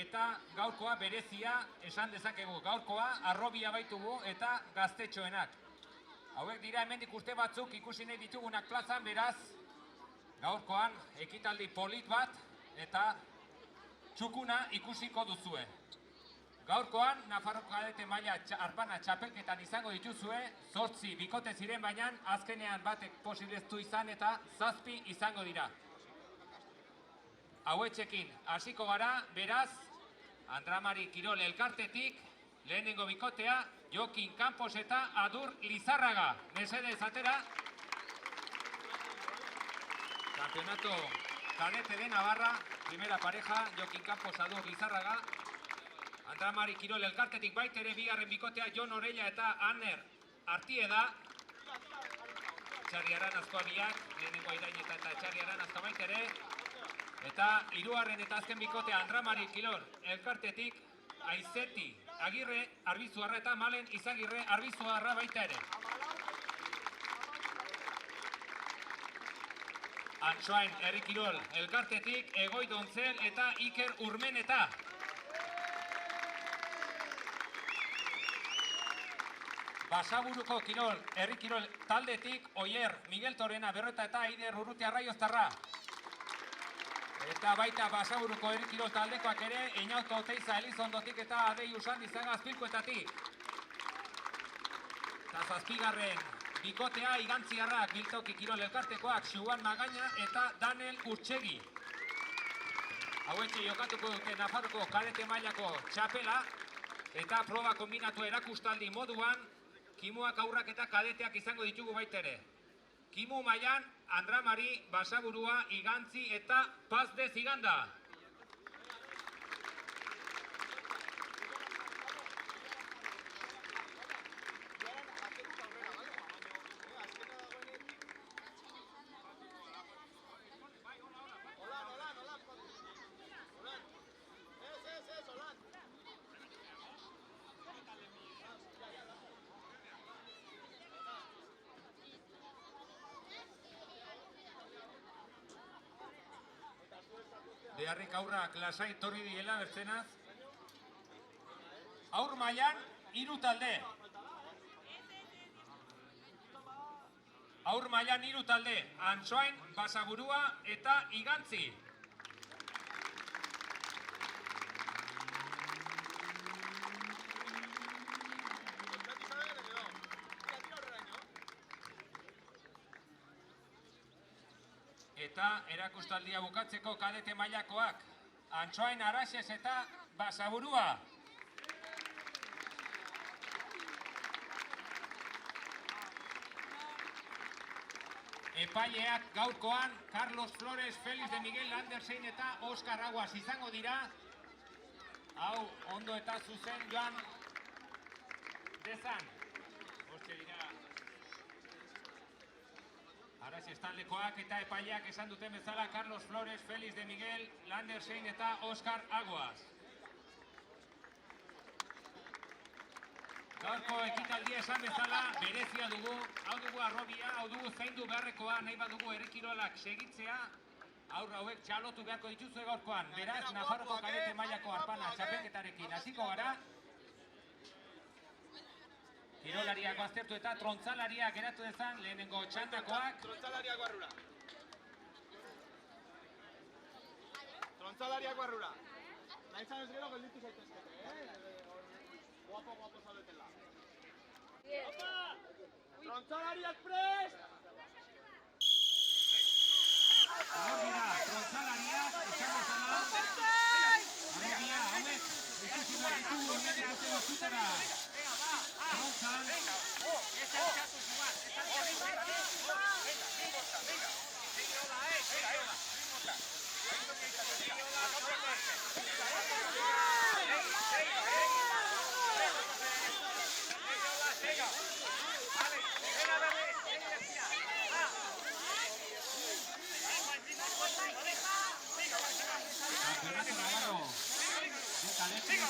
eta gaurkoa berezia esan dezakegu. Gaurkoa arrobia baitugu eta gaztetxoenak. Hauek dira hemendik urte batzuk ikusi nahi ditugunak plazan, beraz, gaurkoan ekitaldi polit bat eta txukuna ikusiko duzue. Gaurkoan, Nafarroko kadete maila arpana txapelketan izango dituzue, 8 bikote ziren, baina azkenean batek posibileztu izan eta 7 izango dira. Hauetxekin hasiko gara, beraz, Andramari Kirol elkartetik, lehenengo bikotea, Jokin Campos eta Adur Lizarraga. Mesedez atera. Campeonato cadete de Navarra, primera pareja, Jokin Campos, Adur Lizarraga. Andramari Kirol elkartetik baitere, bigarren bikotea, Jon Orella eta Aner Artieda. Txarri Aranazkoa biak, lehenengo Aidaineta eta Txarri Aranazkoa baitere. Eta hirugarren eta azken bikotea, Andramari Kirol elkartetik, Aizeti Agirre Arbizuarra eta Malen Izagirre Arbizuarra baita ere. Antsoain Herri Kirol elkartetik, Egoi Dontzel eta Iker Urmeneta. Basaburuko Kirol Herri Kirol taldetik, Oier Miguel Torrena Berreta eta Aider Urrutia Raioztarra. Eta baita Basaburuko Herri Kirol taldekoak ere, Einauto Oteiza Elizondotik eta Adei Usandizaga Azpilkoetatik. Eta zazpigarren bikotea, Igantziarrak Biltoki Kirol elkartekoak, Xuan Magaina eta Daniel Urtsegi. Hauetxe jokatuko dute Nafarroko kadete mailako txapela eta proba kombinatu erakustaldi moduan, kimuak, aurrak eta kadeteak izango ditugu baitere. Kimu mailan, Andramari, Basaburua, Igantzi eta Paz de Ziganda. Beharrik aurrak lasai torri diela bertzenaz. Aur mailan 3 talde. Aur mailan 3 talde. Antsoain, Basaburua eta Igantzi. Eta erakustaldia bukatzeko kadete mailakoak, Antsoain, Araxes eta Basaburua. Epaileak gaurkoan, Carlos Flores, Félix de Miguel, Andersen eta Oskar Aguas izango dira. Hau, ondo eta zuzen joan dezan. Hortxe dira Araxes taldekoak eta epaileak esan duten bezala, Carlos Flores, Félix de Miguel, Landersein eta Oskar Aguas. Gaurko ekitaldia esan bezala berezia dugu, hau dugu arrobia, hau dugu zaindu beharrekoa, nahi badugu Herri Kirolak segitzea, aurra hauek txalotu beharko dituzue gaurkoan. Beraz, Nafarroko kadete mailako arpana txapelketarekin hasiko gara. Kirolariak baztertu eta trontzalariak geratu dezan, lehenengo txandakoak. Trontzalariak barrura. Trontzalariak barrura. Nahi zanez gero gelditu zaitezkete, Guapo zaudetela. Opa! Trontzalariak prest! Hor dira, trontzalariak, esan bezala. Arrobia, hauek, ikusi behar ditugu, nire arte dozutera. Trontzan. Campeonato Navarro de cadetes.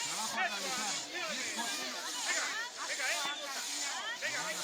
Trabajo a realizar. 10 coches. Venga, ahí,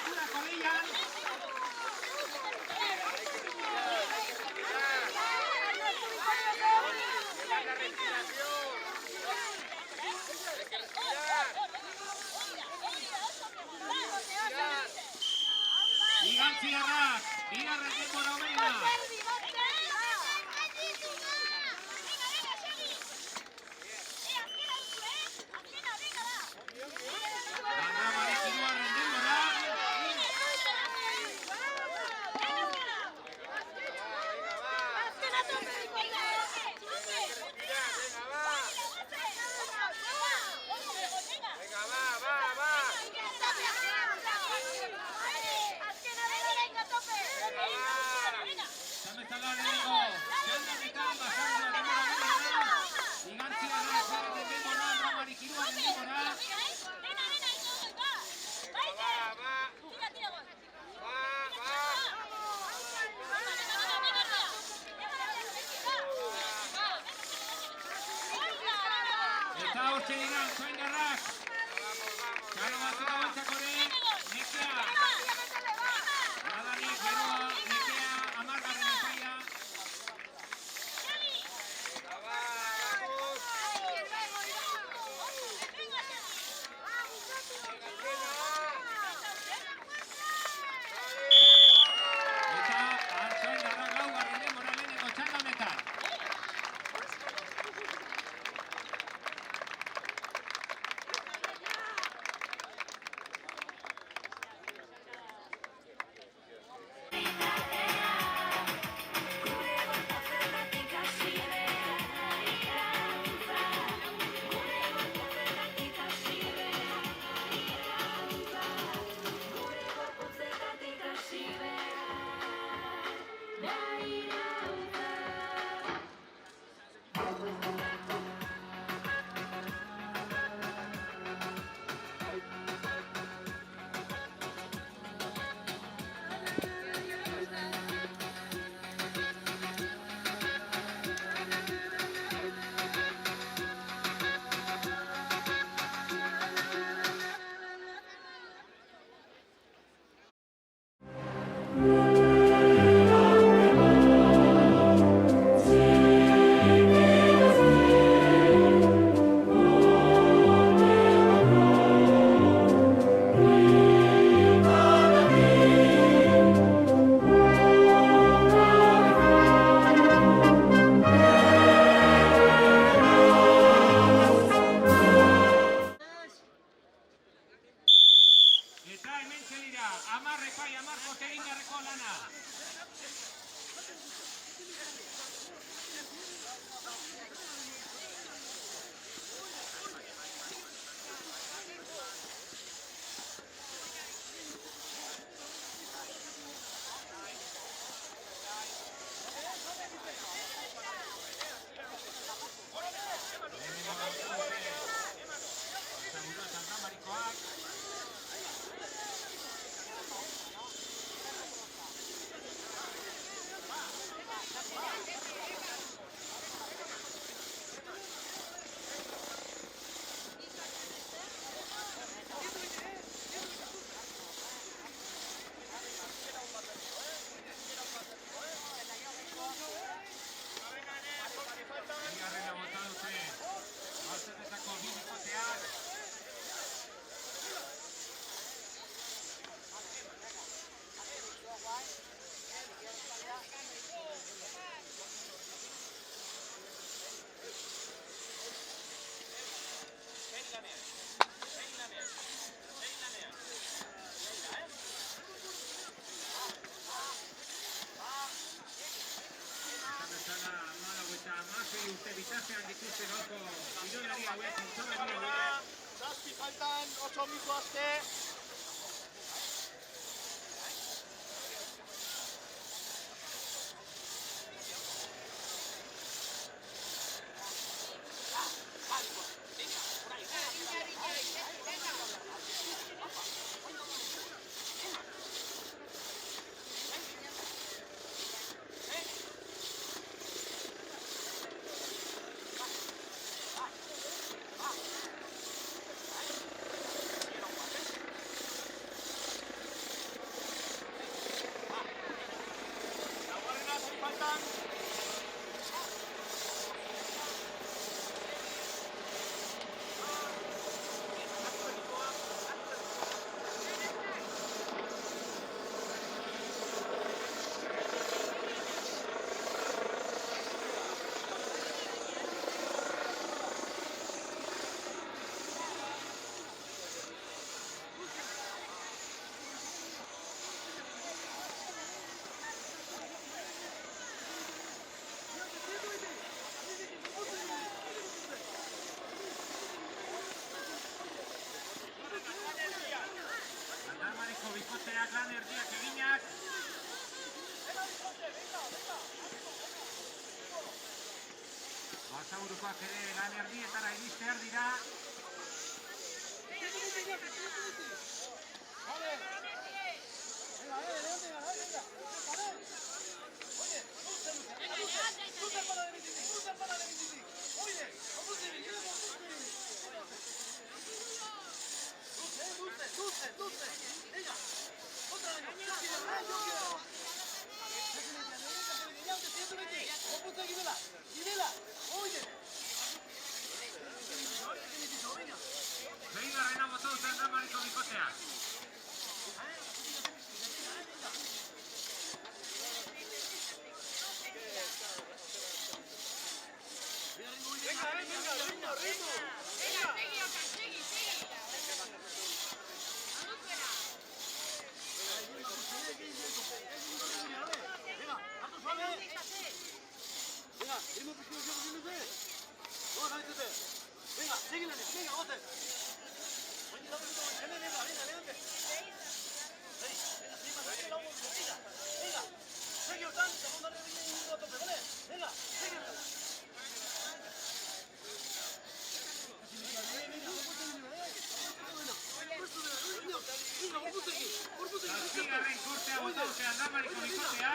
Gerturako leian. Igantziarrak, bigarren denbora omenena. Andramari hirugarren denbora. Zamezala lehenengo, txandanetan basarua denbora omenena. Igantziarrak bigarren denbora, Andramari hirugarren denbora. Eta hortxe dira, Antsoaindarrak. Txalo batzuk abantzakoren, nekea. Nadanik, geroa, nekea, 10. epaia. Eta Antsoaindarrak 4. denbora lehenengo txanda honetan. Eta hementxe dira, 10 epai, 10 pote egin beharreko lana. Marikoak. Bigarrena bota dute. Baltzetako 2 bikoteak. Urte bitartean dituzten oso kirolari hauek entzorren dira. 7 faltan, 8 minutu aste. berdinak. Basaburukoak ere lan erdietara iristear dira. Seigarrena botu duten Dramariko bikotea. Zazpigarren kurtea bota duten Dramariko bikotea.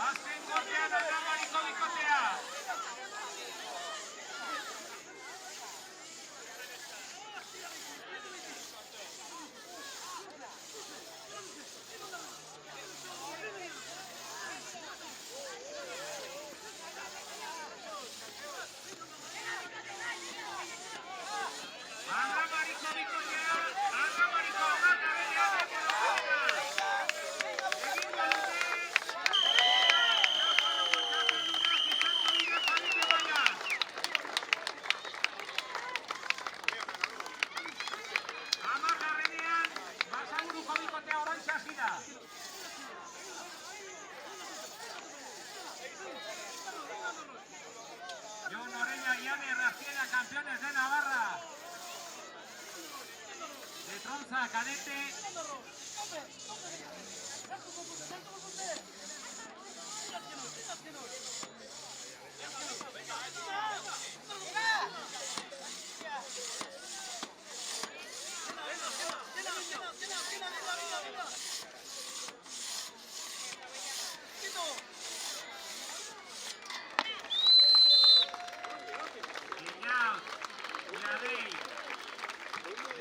Azken golpean Dramariko bikotea. Dramariko bikotea, Dramariko aurrakabenean Amargarrenean, Basaburuko bikotea oraintxe hasi da. Jon Orella y Aner Raziega, campeones de Navarra. De Tronza, cadete.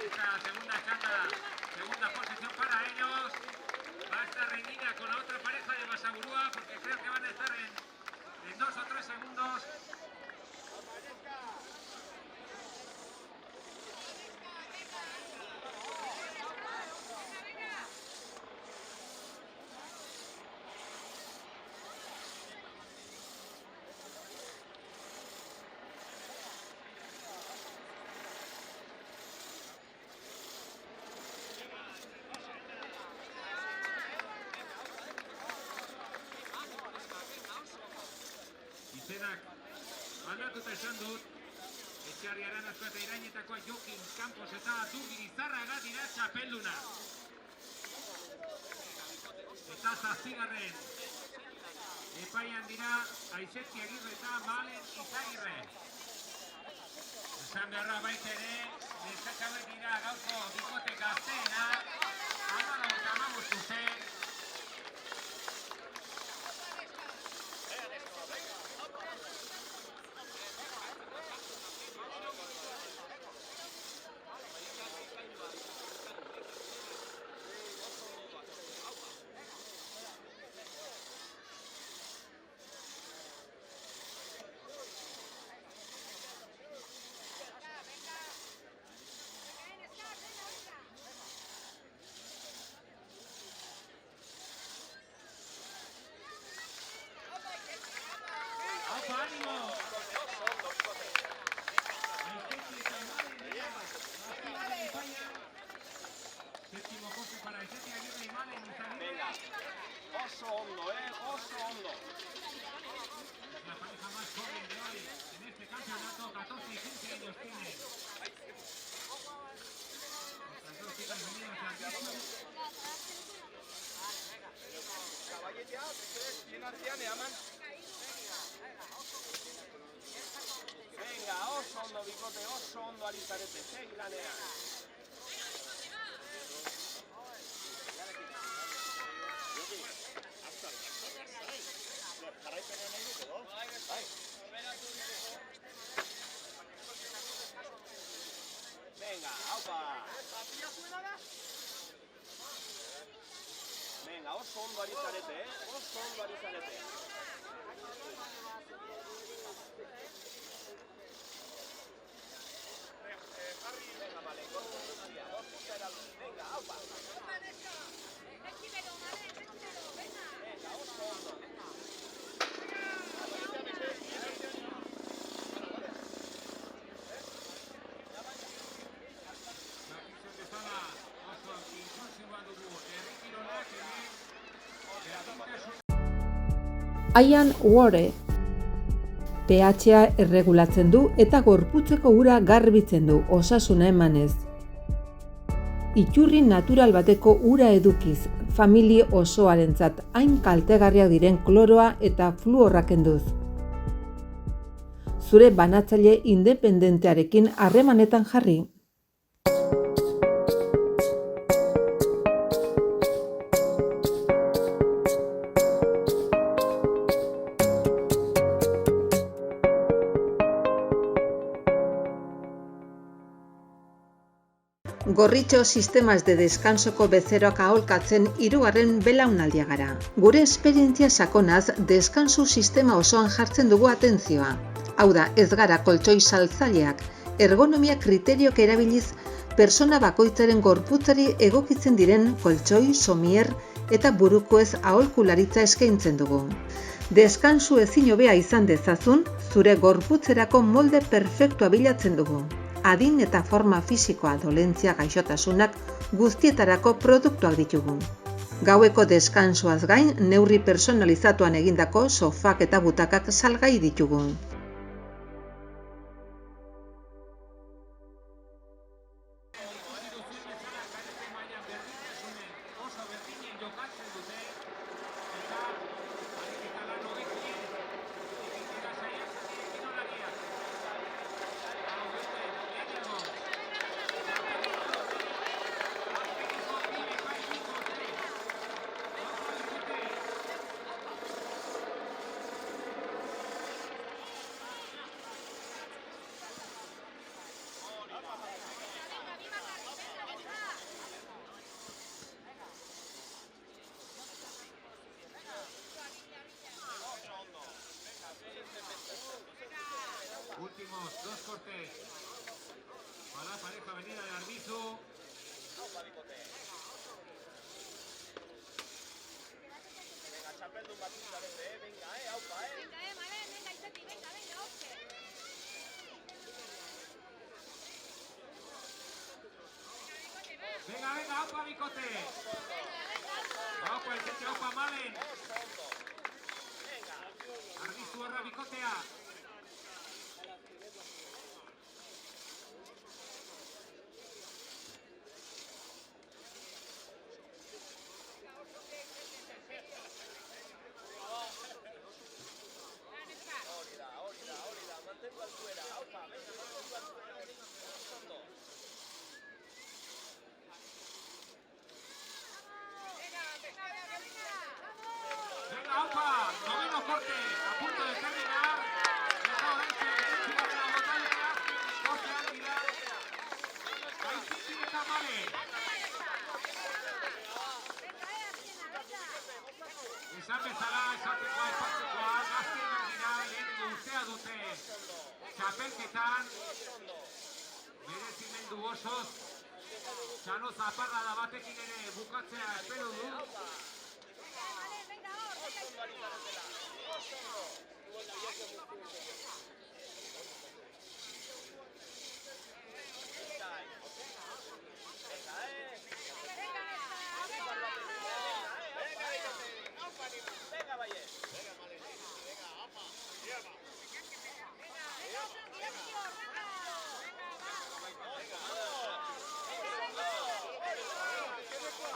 Esta segunda chanda, segunda posición para ellos. Va a estar reñida con la otra pareja de Basaburúa porque creo que van a estar en 2 o 3 segundos. Izenak aldatuta esan dut, Txarri Aranazko eta Irainetakoa Jokin Campos eta Dugi Lizarraga dira txapelduna. Eta zazpigarren epaian dira Aizeti Agirre eta Malen Izagirre. Esan beharra baita ere, neskatxauek dira gaurko bikote gazteena, 15 urte. Oso ondo, oso ondo. La pareja más joven de hoy en este campeonato, 14 y 15 años tienen. Las dos chicas venidas al ritmo. Caballetea, bien artean, eaman. Venga, oso ondo bikote, oso ondo ari zarete, segi lanean. Venga, aupa. Venga, oso ondo ari zarete, oso ondo ari zarete. Venga, vale, venga, aupa. Venga, oso ondo. Ian Ware pH-a erregulatzen du eta gorputzeko ura garbitzen du, osasuna emanez. Iturri natural bateko ura edukiz, familia osoarentzat hain kaltegarriak diren kloroa eta fluorra kenduz. Zure banatzaile independentearekin harremanetan jarri. Gorritxo sistemas de descansoko bezeroak aholkatzen 3. belaunaldia gara. Gure esperientzia sakonaz, deskansu sistema osoan jartzen dugu atentzioa. Hau da, ez gara koltxoi saltzaileak, ergonomia kriteriok erabiliz, persona bakoitzaren gorputzari egokitzen diren koltxoi, somier eta burukoez aholkularitza eskaintzen dugu. Deskansu ezin hobea izan dezazun, zure gorputzerako molde perfektua bilatzen dugu. Adin eta forma fisikoa dolentzia gaixotasunak guztietarako produktuak ditugu. Gaueko deskansuaz gain, neurri personalizatuan egindako sofak eta butakak salgai ditugu. Últimos 2 cortes para la pareja venida de Arbizu. Venga, txapeldun bat izarete, venga, aupa, Malen, venga, Izeti, venga, hotxe. Venga, aupa, bikote. Aupa, Izeti, aupa, Malen. Arbizu horra bikotea. Mare. Esan bezala, esateko aipatzekoa, gazteak dira lehenengo urtea dute txapelketan, merezimendu osoz, Txano zaparrada batekin ere bukatzea espero du. Venga, Valle.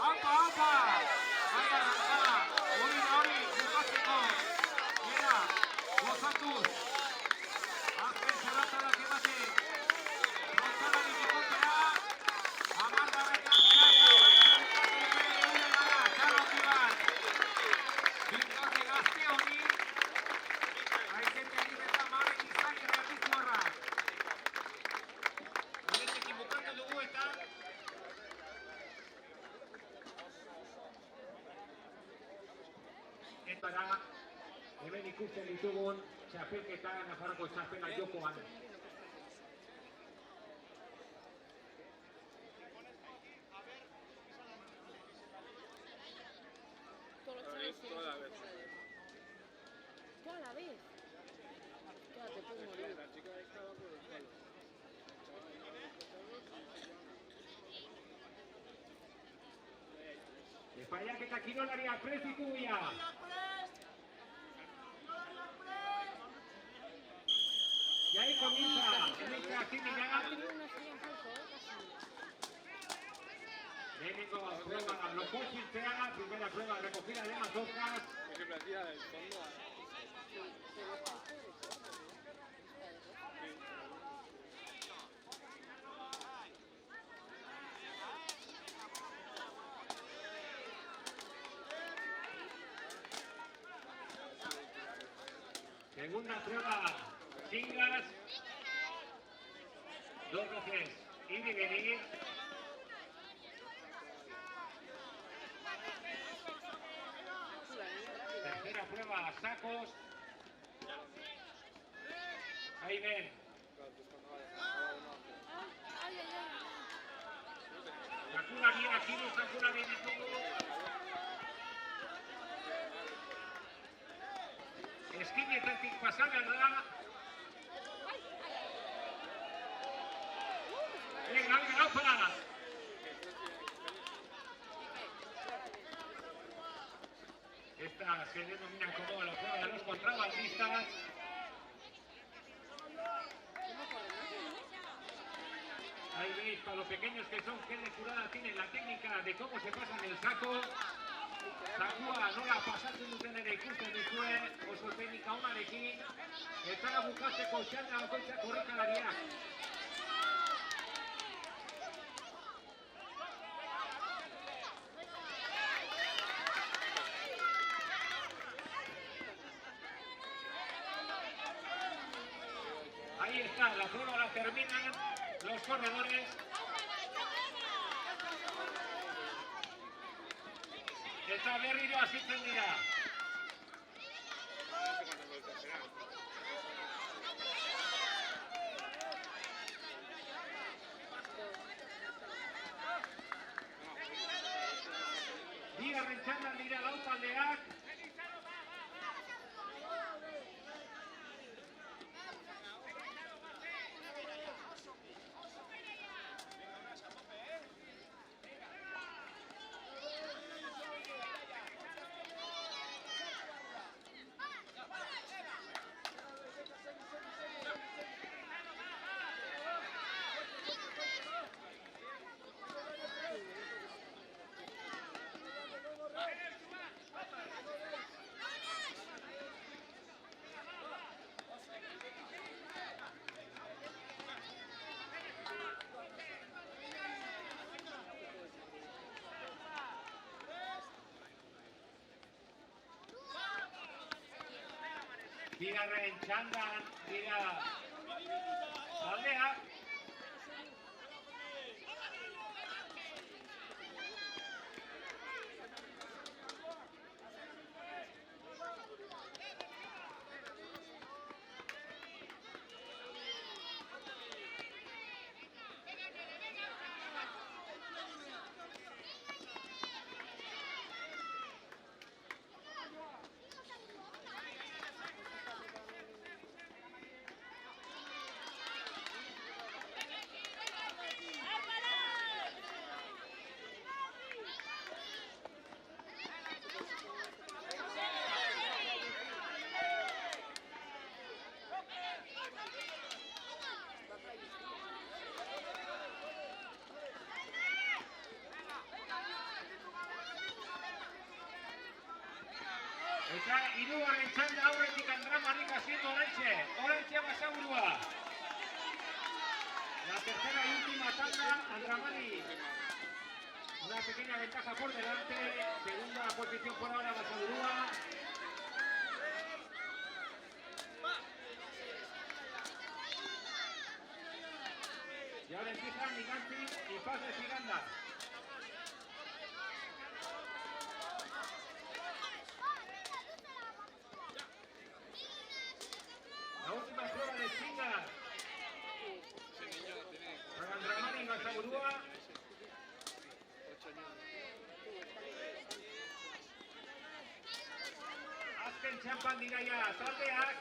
¡Apa, apa! ¡Vaya lanzada! ¡Hori, bukatzeko! Mira, gozatuz! Azken zerratarak emate! Gontzalari bikotea! Amargarretan dira eta bukatu dute euren gara! Txalo handi bat! Bikote gazte honi! Aizete egin eta Maren izan errepizuarra! Horretekin bukatu dugu eta Eta hemen ikusten ditugun txapelketa Nafarroko txapela jokoan. Toda la vez. Claro, te puedes morir. Epaiak eta kirolaria prest ditugu ya. Y ahí comienza nuestra actividad. Lehenengo prueba lokosiltzea, primera prueba recogida de mazorcas. Segunda prueba, chingas. 2 veces ir y venir. Tercera prueba, sacos. Ahí ven. Sakulari, aquí no sakulari ditugu. Eskinetatik pasa behar da. Venga, opa! Esta se denomina como la prueba de los contrabandistas. Ahí veis, para los pequeños que son, qué depurada tienen la técnica de cómo se pasan el saco. Sakua nola pasatzen duten ere ikusten duzue, oso teknika onarekin, eta bukatzeko txanda bakoitzak korrikalariak. Ahí está, la prueba la terminan los corredores. Eta berriro hasitzen dira. Bigarren txandan dira lau taldeak. Bigarren txandan dira taldeak. Eta hirugarren txanda aurretik Andramarik haciendo Orantxe Basaburua. La tercera y última tanda, Andramari. Una pequeña ventaja por delante. Segunda posición por ahora Basaburua. Y ahora empiezan Niganti y Paz de Ciganda. La última prueba de Chinga. Para Andramari y Basaburua. Azken txampan dira ja, taldeak.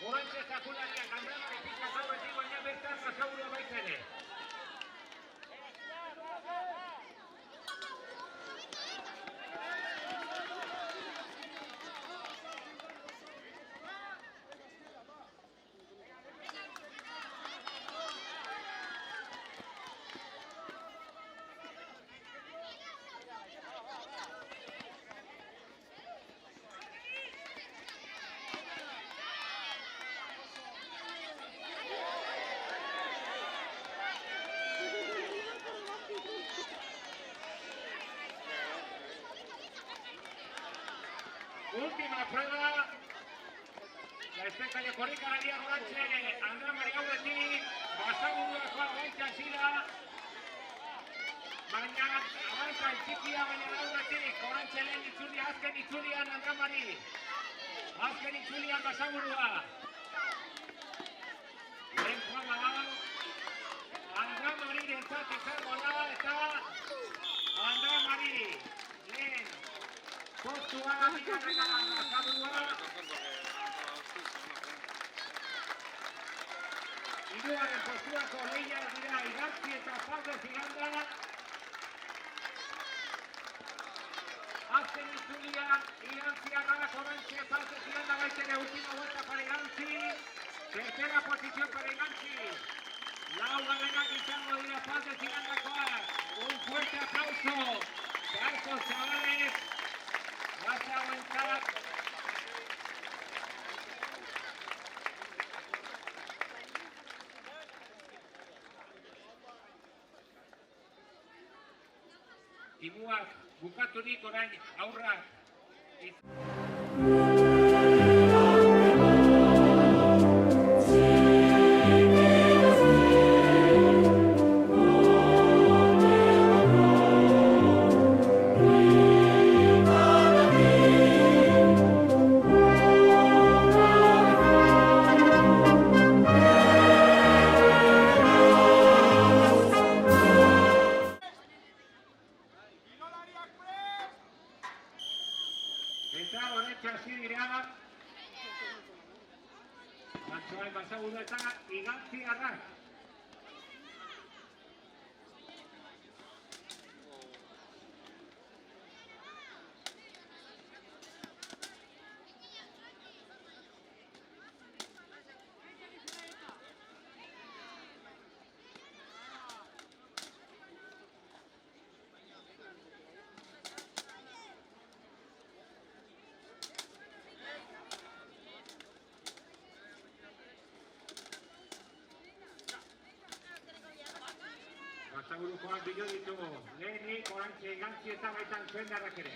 Orantxe zakulariak Andramari pizkak aurretik, baina bertan Basaburua baita ere. Última prueba. La espekaile korrikalari Orantxe, Andramari aurretik, Basaburuakoa gaitza zira. Baina avanza txikia baina aurretik, Orantxe lehen itzulia, azken itzulian Andramari. Azken itzulian Basaburua. Lehen prueba da. Andramari rentzat izango da eta Andramari lehen. Postua, bigarrena Basaburua. Hirugarren postuako lehiak dira Igartzi eta Paz de Ciganda. Azken itzulian Igantziarrak Orantxe Paz de Ciganda baitere última vuelta para Igantzi. Tercera posición para Igantzi. Laugarrenak izango dira Paz de Cigandakoak. Un fuerte aplauso para estos chavales. Vas a aguantar. Timuak bukaturik orain aurrak. Eta Orantxe hasi dira. Antxoain Basaburua eta Igantziarrak. Basaburukoak bilo ditugu. Lehenik Orantxe Igantzi eta baitan Zuendarrak ere.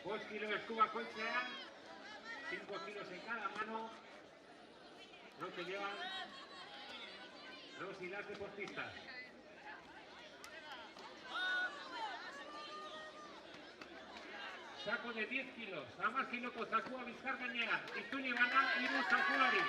5 kilo esku bakoitzean, 5 kilos en cada mano. Lo que llevan los y las deportistas. Saco de 10 kilos. Hamar kiloko zakua bizkar gainean. Itzuli bana, 3 zakuari.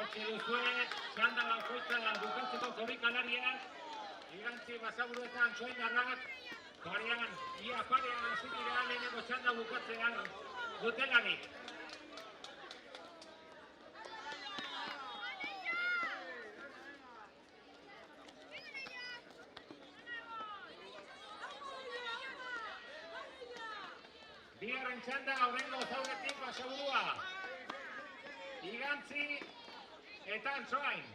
Hortxe duzue, txanda bakoitza bukatzeko korrikalariak, Igantzi Basaburuetan Txoindarrak, parean, ia parean hasi dira lehenengo txanda bukatzean dutelarik. Bigarren txanda horrengo zauretik Basaburua. Igantzi eta Antsoain.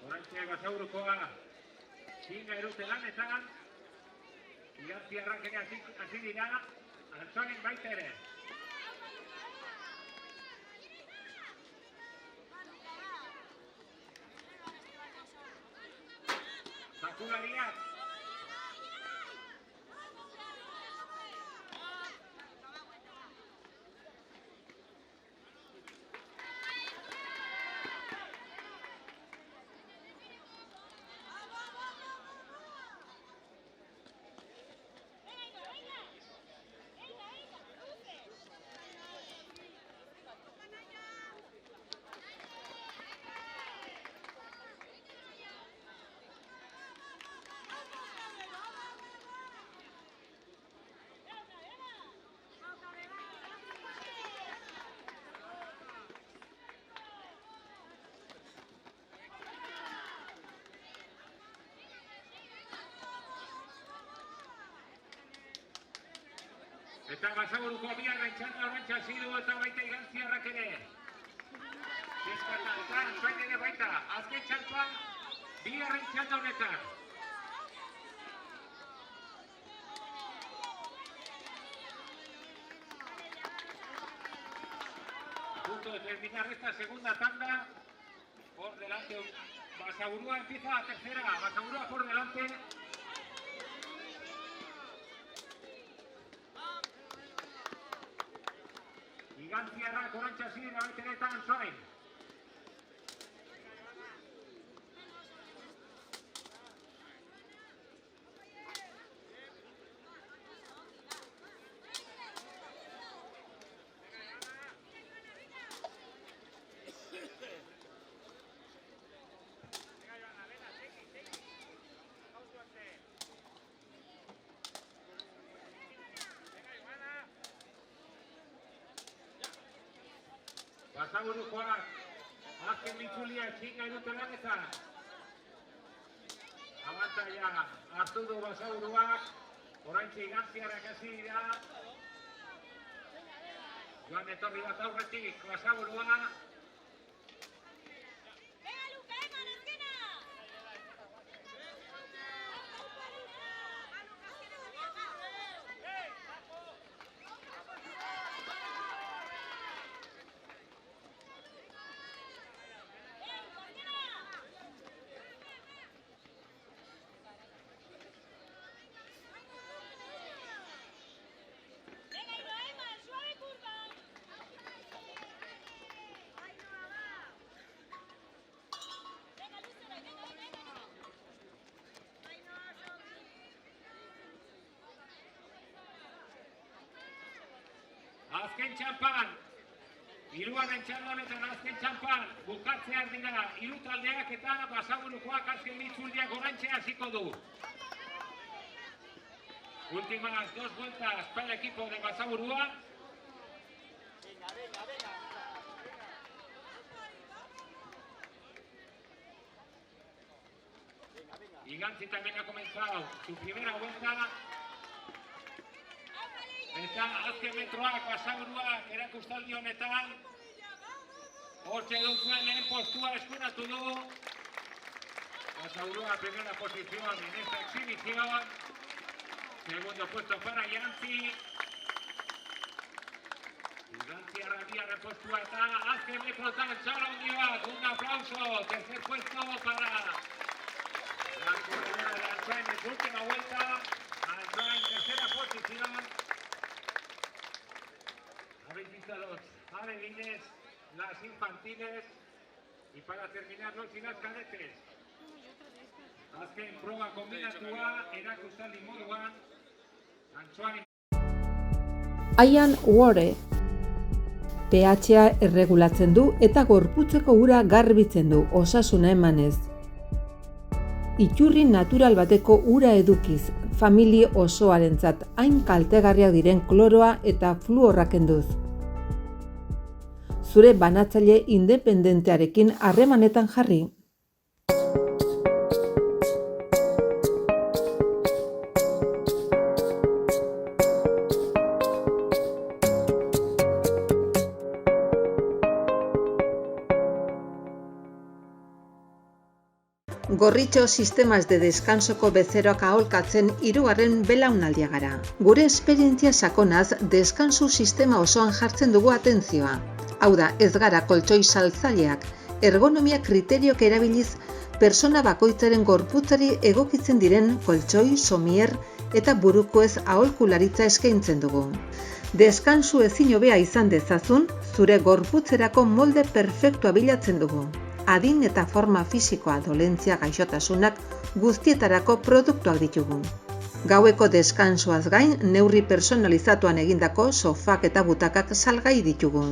Horantxe Basaburukoa txinga erute lanetan, Igantziarrak ere hasi dira, Antsoain baita ere. Zakulariak. Eta Basaburuko bigarren txanda horrentxe hasi du eta baita Igantziarrak ere. Fiskata eta Antsoain ere baita. Azken txantzan bigarren txanda honetan. A punto de terminar esta segunda tanda. Por delante Basaburua empieza la tercera. Basaburua por delante. Igantziarrak orantxe hasi dira baita ere eta Antsoain. Basaburukoak azken mitzulia txinga erute lanetan. Abantaia hartu du Basaburuak, oraintxe Igantziarrak hasi dira. Joan etorri bat aurretik Basaburua. Azken txampan, hirugarren txanda honetan azken txampan, bukatzear dira hiru taldeak eta Basaburukoak azken mitzuldiak orantxe hasiko du. Últimas dos vueltas para el equipo de Basaburua. Igantzi también ha comenzado su primera vuelta. Eta azken metroak Basaburuak erakustaldi honetan. Hortxe duzuen lehen postua eskuratu du. Basaburua primera posición en esta exhibición. Segundo puesto para Jantzi. Jantzi arradia repostua eta azken lepotan txalo handi bat. Un aplauso. Tercer puesto para la corredora de Antxoain en su última vuelta. Antxoain tercera posición. Habéis visto los alevines, las infantiles y para terminar los y las cadetes. Azken proba kombinatua erakustaldi moduan Antxoain Ian Ware pH-a erregulatzen du eta gorputzeko ura garbitzen du, osasuna emanez. Iturri natural bateko ura edukiz, famili osoarentzat hain kaltegarriak diren kloroa eta fluorra kenduz. Zure banatzaile independentearekin harremanetan jarri. Gorritxo sistemas de descansoko bezeroak aholkatzen hirugarren belaunaldia gara. Gure esperientzia sakonaz deskansu sistema osoan jartzen dugu atentzioa. Hau da, ez gara koltxoi saltzaileak, ergonomia kriteriok erabiliz persona bakoitzaren gorputzari egokitzen diren koltxoi, somier eta burukoez aholkularitza eskaintzen dugu. Deskansu ezin hobea izan dezazun, zure gorputzerako molde perfektua bilatzen dugu. Adin eta forma fisikoa dolentzia gaixotasunak guztietarako produktuak ditugu. Gaueko deskansuaz gain, neurri personalizatuan egindako sofak eta butakak salgai ditugu.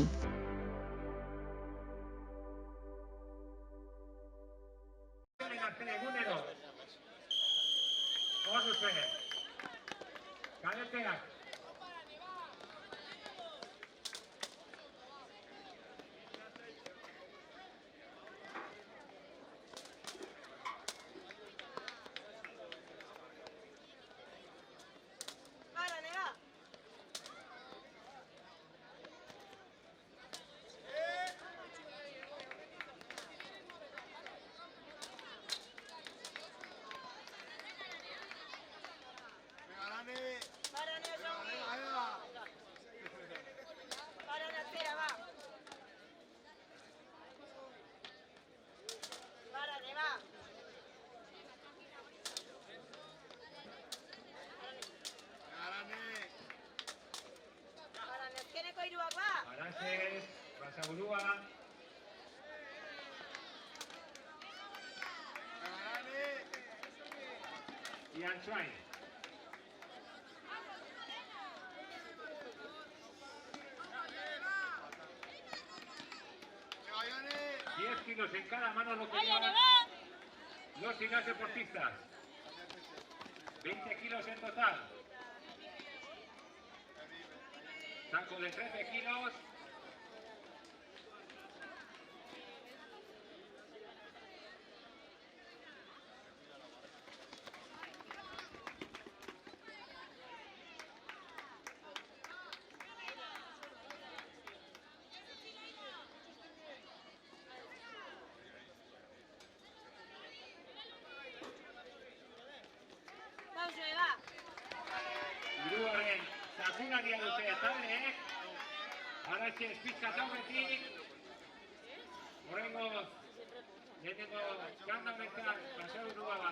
Araces, Basaburua. Y Antxoain. Kilos en cada mano lo que llevan los y las deportistas. 20 kilos en total. Saco de 13 kilos. Hiruaren sakularia dute taldeek. Araxe espizka zauretik. Horrengo lehenengo txanda honetan Basaburua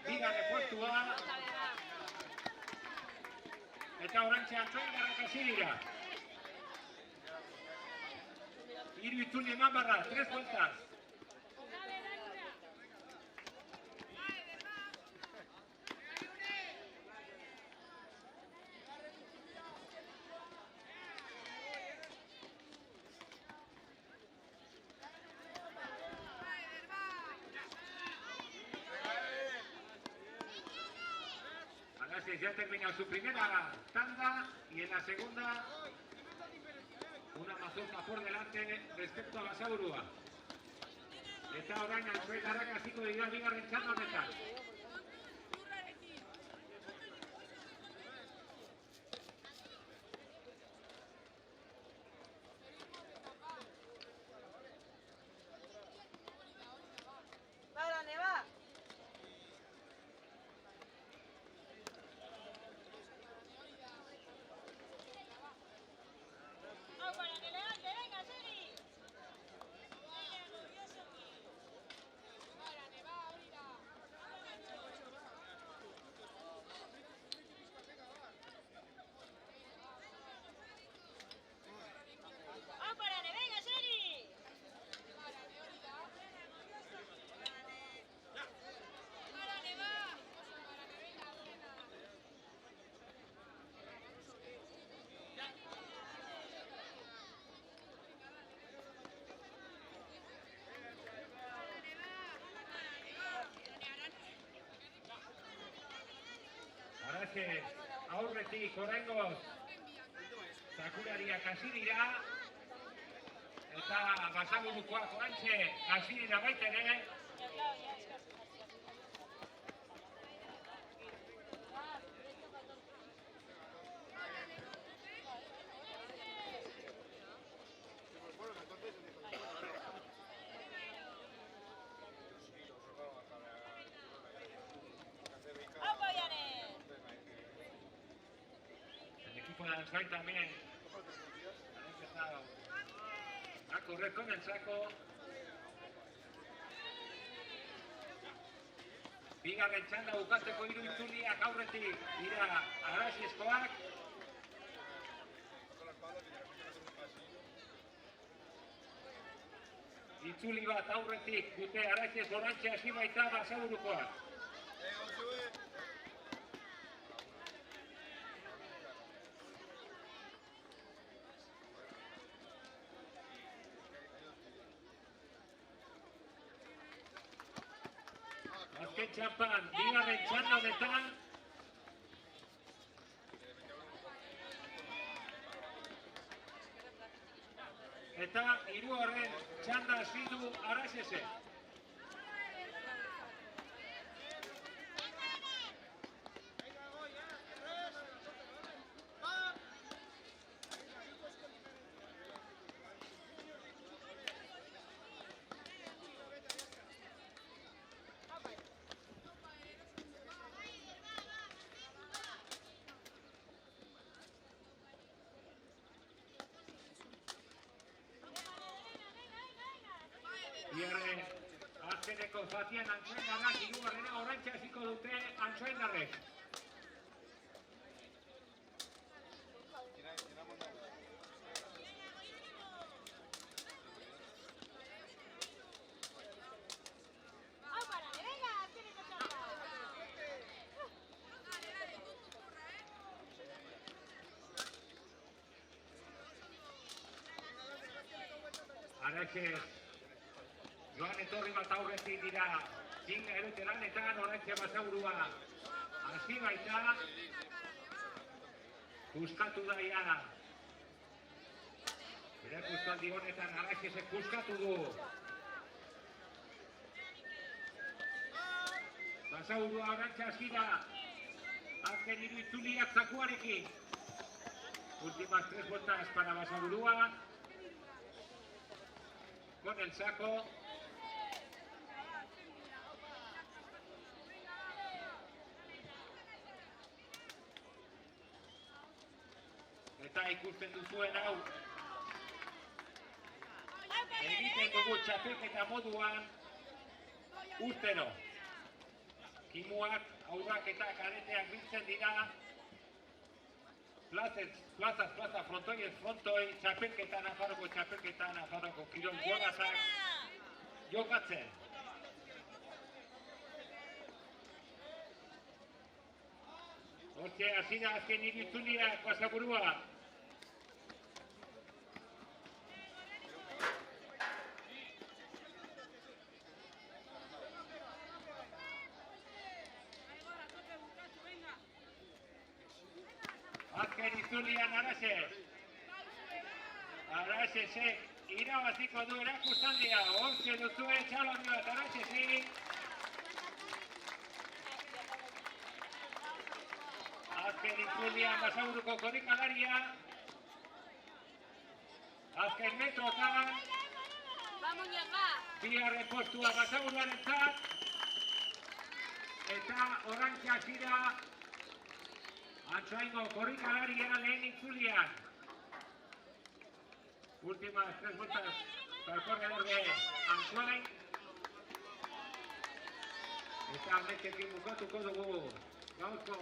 bigarren postua. Eta orantxe Antxoain hasi dira. Hiru itzuli eman barra, 3 vueltas. Ya ha terminado su primera tanda y en la segunda una mazorca por delante respecto a Basaburua. Eta orain Antxoain hasiko dira bigarren txanda honetan. Araxes, aurretik oraingoz Sakurariak hasi dira eta Basaburukoak oraintxe hasi dira baita ere. El equipo de Ansai también ha empezado a correr con el saco. Bigarren txanda bukatzeko hiru itzuldiak aurretik dira Araxeskoak. Itzuli bat aurretik dute Araxes, oraintxe hasi baita Basaburukoak. Azken txampan, bigarren txanda honetan. Eta hirugarren txanda hasi du Araxesek. Bigarren azkeneko zatian Antsoaindarrak hirugarrena oraintxe hasiko dute Antsoaindarrek. Araxes joan etorri bat aurretik dira Kinga erutelanetan, oraintxe Basaburua hasi baita. Puskatu da ia. Erakustaldi honetan Araxesek puskatu du. Basaburua oraintxe hasi da. Azken hiru itzuliak zakuarekin. Últimas 3 vueltas para Basaburua. Con el saco. Eta ikusten duzuen hau. Egiten dugu txapelketa moduan urtero. Kimuak, aurrak eta kareteak biltzen dira. Plaza, frontoi, txapelketa, Nafarroko kirol jolazak jokatzen. Hortxe, hasi da azken hiru itzuliak Basaburua. Azken itzulian Araxes. Araxesek irabaziko du erakustaldia. Hortxe duzue txalondi bat Araxesik. Azken itzulian Basaburuko korrikalaria. Azken metrotan. Bigarren postua Basaburuarentzat. Eta oraintxe hasi da Antsoaingo korrikalaria lehen itzulian. Últimas 3 vueltas para el corredor de Antsoain. Eta aldetekin bukatuko dugu gaurko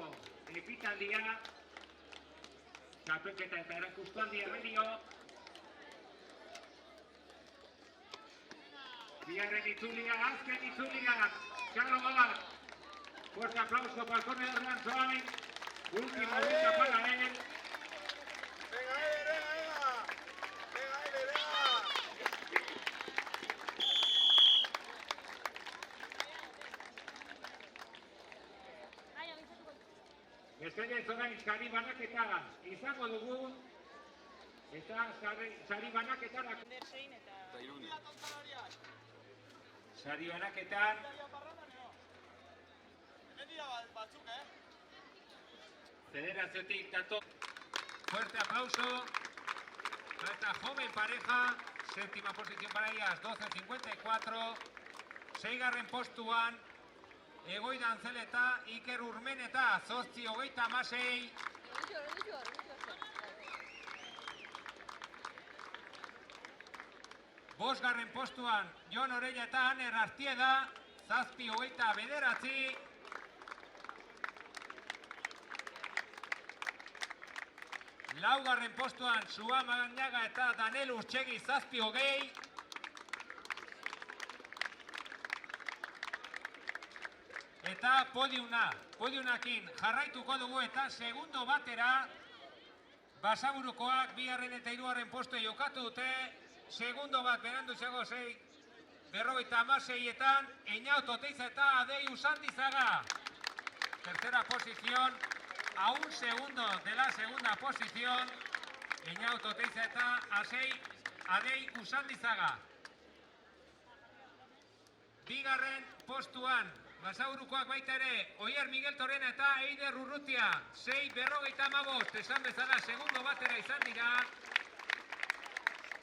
ekitaldia. Txapelketa eta erakustaldia medio. Bigarren itzulia, azken itzulia. Txalo bat. Fuerte aplauso para el corredor de Antsoain. Última vuelta para él. Venga, venga. Beste Mesedez orain sari banaketa izango dugu. Eta sari banaketarako. Sari banaketan. Federaziotik dator. Fuerte aplauso. Esta joven pareja, séptima posición para ellas, 12.54. Seigarren postuan, Egoi Dantzeleta, Iker Urmeneta, 8.36. Bosgarren postuan, Jon Orella eta Aner Artieda, 7.29. Laugarren postuan, Sua Magañaga eta Danel Urtsegi, 7.20. Eta podiunakin jarraituko dugu eta segundo batera Basaburukoak bigarren eta hirugarren postuei jokatu dute. Segundo bat berandu izango 56etan Eñaut Oteiza eta Adei Usandizaga. Tercera posición, a un segundo de la segunda posición, Eñaut Oteiza eta Adei Usandizaga. Bigarren postuan Basaburukoak baita ere, Oier Miguel Torrena eta Eider Urrutia, 6.55, esan bezala, segundo batera izan dira.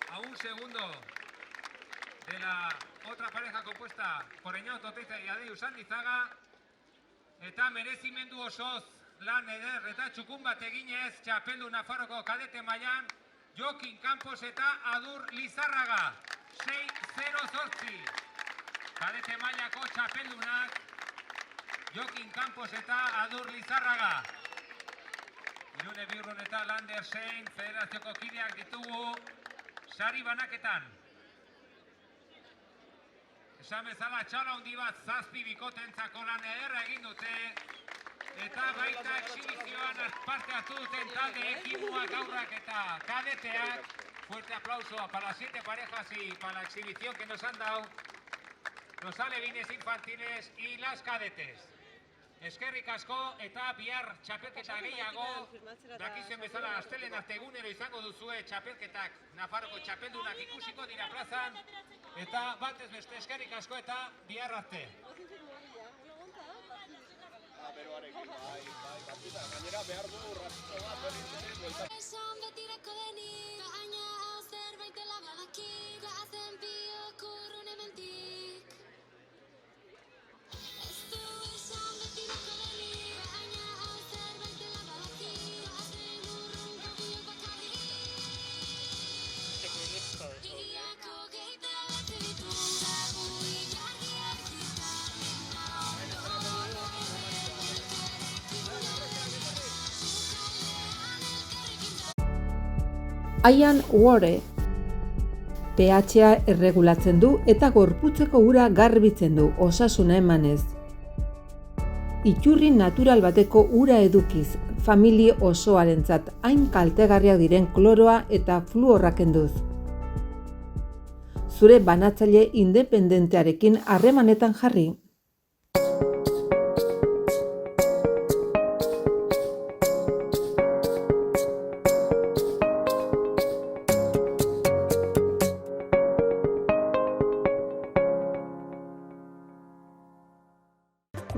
A un segundo de la otra pareja compuesta por Eñaut Oteiza y Adei Usandizaga. Eta merezimendu osoz lan eder eta txukun bat eginez, txapeldu Nafarroko kadete mailan, Jokin Campos eta Adur Lizarraga, 6.08. Kadete mailako txapeldunak, Jokin Campos eta Adur Lizarraga. Irune Biurrun eta Lander Sein federazioko kideak ditugu sari banaketan. Esan bezala txalo handi bat 7 bikotentzako lan ederra egin dute. Eta baita exhibizioan parte hartu duten talde ekimuak, aurrak eta kadeteak. Fuerte aplauso para las 7 parejas y para la exhibición que nos han dado los alevines infantiles y las cadetes. Eskerrik asko eta bihar txapelketa gehiago, dakizuen bezala astelen arte egunero izango duzue txapelketak, Nafarroko txapeldunak ikusiko dira plazan, eta batez beste eskerrik asko eta bihar arte. Beroarekin, bai, gainera behar dugu ratxo bat berriz ere bueltak. Esan betirako denik, baina hau zerbait dela badakik, goazen biok urrun hementik. Ez du esan betirako denik, baina hau zerbait dela badakik, goazen urrunko biok bakarrik. Iriako geita bat ditu, dago ilargiak zitarrik, Ian Ware pH-a erregulatzen du eta gorputzeko ura garbitzen du, osasuna emanez. Iturri natural bateko ura edukiz, familia osoarentzat hain kaltegarriak diren kloroa eta fluorra kenduz. Zure banatzaile independentearekin harremanetan jarri.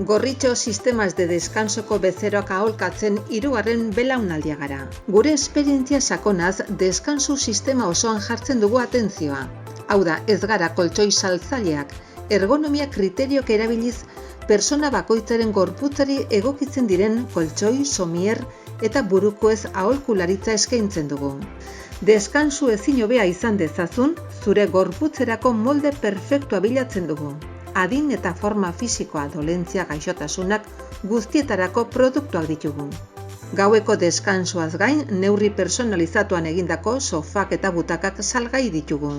Gorritxo sistemas de descansoko bezeroak aholkatzen hirugarren belaunaldia gara. Gure esperientzia sakonaz deskansu sistema osoan jartzen dugu atentzioa. Hau da, ez gara koltxoi saltzaileak, ergonomia kriteriok erabiliz persona bakoitzaren gorputzari egokitzen diren koltxoi, somier eta burukoez aholkularitza eskaintzen dugu. Deskansu ezin hobea izan dezazun, zure gorputzerako molde perfektua bilatzen dugu. Adin eta forma fisikoa, dolentzia, gaixotasunak guztietarako produktuak ditugu. Gaueko deskansuaz gain, neurri personalizatuan egindako sofak eta butakak salgai ditugu.